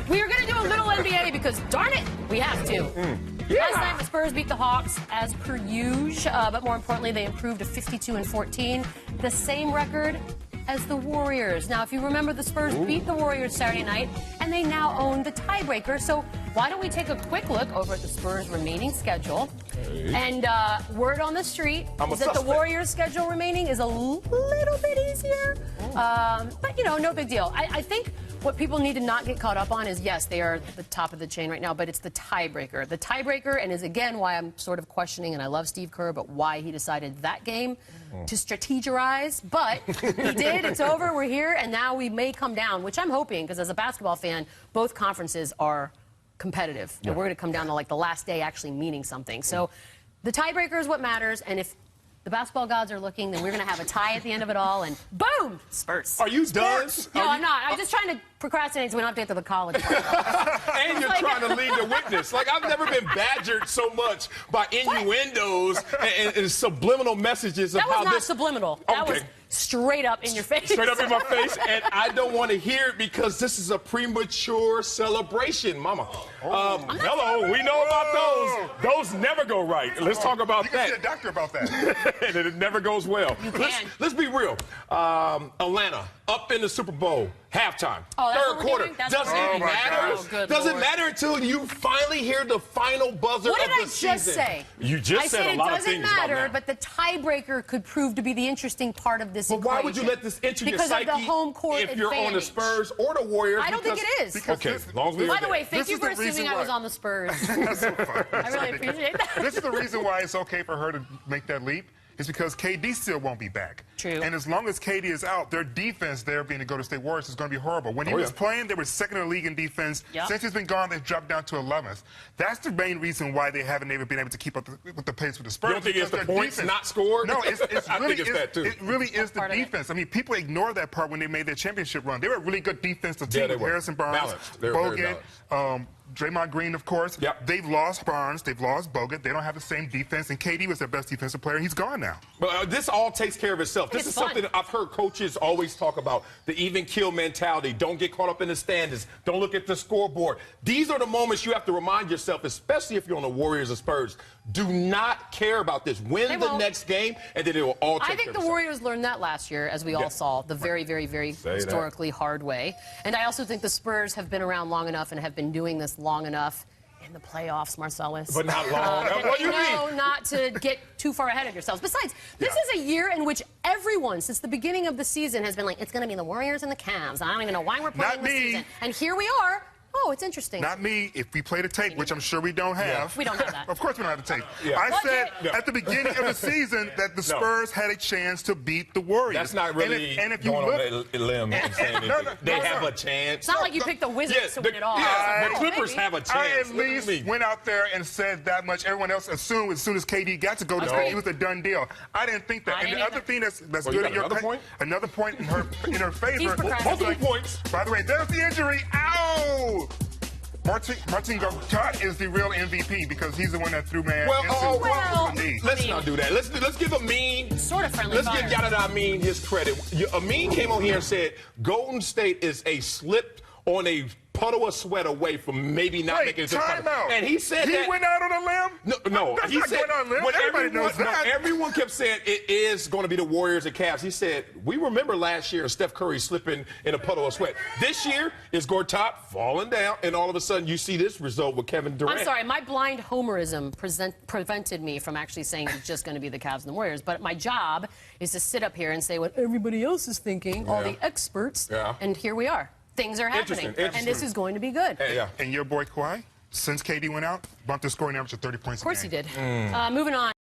We are going to do a little NBA because, darn it, we have to. Last night, the Spurs beat the Hawks as per usual, but more importantly, they improved to 52-14, the same record as the Warriors. Now, if you remember, the Spurs beat the Warriors Saturday night, and they now own the tiebreaker. So why don't we take a quick look over at the Spurs' remaining schedule? And word on the street is that the Warriors' schedule remaining is a little bit easier. But, you know, no big deal. I think what people need to not get caught up on is, yes, they are the top of the chain right now, but it's the tiebreaker. The tiebreaker, and is again why I'm sort of questioning, and I love Steve Kerr, but why he decided that game to strategize. But he did. It's over. We're here, and now we may come down, which I'm hoping, because as a basketball fan, both conferences are competitive. And we're going to come down to like the last day actually meaning something. So the tiebreaker is what matters, and if the basketball gods are looking, then we're going to have a tie at the end of it all, and boom, Spurs. Are you done? No, I'm not. I'm just trying to procrastinate so we don't have to get to the college part. And you're trying to lead the witness. Like, I've never been badgered so much by innuendos and subliminal messages of how this... That was not subliminal. Okay. That was straight up in your face. Straight up in my face, and I don't want to hear it because this is a premature celebration, Mama. Hello, we know about those. Those never go right. Let's talk about you that. You can see a doctor about that. And it never goes well. You can. Let's be real. Atlanta, up in the Super Bowl, halftime, third quarter. Doesn't matter. Doesn't matter until you finally hear the final buzzer of the season. What did I just say? You just said a lot of things about that. It doesn't matter, but the tiebreaker could prove to be the interesting part of this equation. But why would you let this enter your psyche because of the home court if you're on the Spurs or the Warriors? I don't think it is. Okay, as long as we By the way, thank you for assuming I was on the Spurs. That's so funny. I really appreciate that. This is the reason why it's okay for her to make that leap. Is because KD still won't be back. True. And as long as KD is out, their defense there being the Golden State Warriors is going to be horrible. When he was playing, they were second in the league in defense. Since he's been gone, they've dropped down to 11th. That's the main reason why they haven't been able to keep up with the pace with the Spurs. You don't think it's the points not scored? No, it's I really, think it's that too. It really is the defense. I mean, people ignore that part when they made their championship run. They were a really good defensive team with Harrison Barnes, Bogut, Draymond Green, of course. They've lost Barnes. They've lost Bogut. They don't have the same defense. And KD was their best defensive player. He's gone now. But this all takes care of itself. This is something that I've heard coaches always talk about, the even kill mentality. Don't get caught up in the standings. Don't look at the scoreboard. These are the moments you have to remind yourself, especially if you're on the Warriors or Spurs. Do not care about this. Win the next game, and then it will all take care of itself. I think the Warriors learned that last year, as we all saw, the very, very, very historically hard way. And I also think the Spurs have been around long enough and have been doing this long enough in the playoffs, Marcellus. But not long. What do you mean? Not to get too far ahead of yourselves. Besides, this is a year in which everyone, since the beginning of the season, has been like, it's going to be the Warriors and the Cavs. I don't even know why we're playing this season. And here we are. Oh, it's interesting. Not me. If we play the tape, which I'm sure we don't have. We don't have that. Of course we don't have the tape. I said at the beginning of the season that the Spurs had a chance to beat the Warriors. That's not really and if you going look, on a limb and saying anything. They have a chance. It's not like you picked the Wizards to win it all. Yes, the Clippers have a chance. I at least went out there and said that much. Everyone else assumed as soon as KD got to go to State, it was a done deal. I didn't think that. And the other thing that's good in your point? Another point in her favor. Multiple points. By the way, there's the injury. Ow! Martin Gortat is the real MVP because he's the one that threw man into the knee. Let's not do that. Let's give Amin sort of friendly. Let's give Yada Amin his credit. Amin came on here and said Golden State is a slip on a puddle of sweat away from maybe not making it to the final. And he said he went out on a limb? No. That's he not said, going on a limb. Everybody knows that. Everyone kept saying it is going to be the Warriors and Cavs. He said, we remember last year Steph Curry slipping in a puddle of sweat. This year is Gortat falling down, and all of a sudden you see this result with Kevin Durant. I'm sorry, my blind homerism prevented me from actually saying it's just going to be the Cavs and the Warriors. But my job is to sit up here and say what everybody else is thinking, all the experts, and here we are. Things are happening, and this is going to be good. And your boy Kawhi, since KD went out, bumped the scoring average to 30 points a game. Of course he did. Moving on.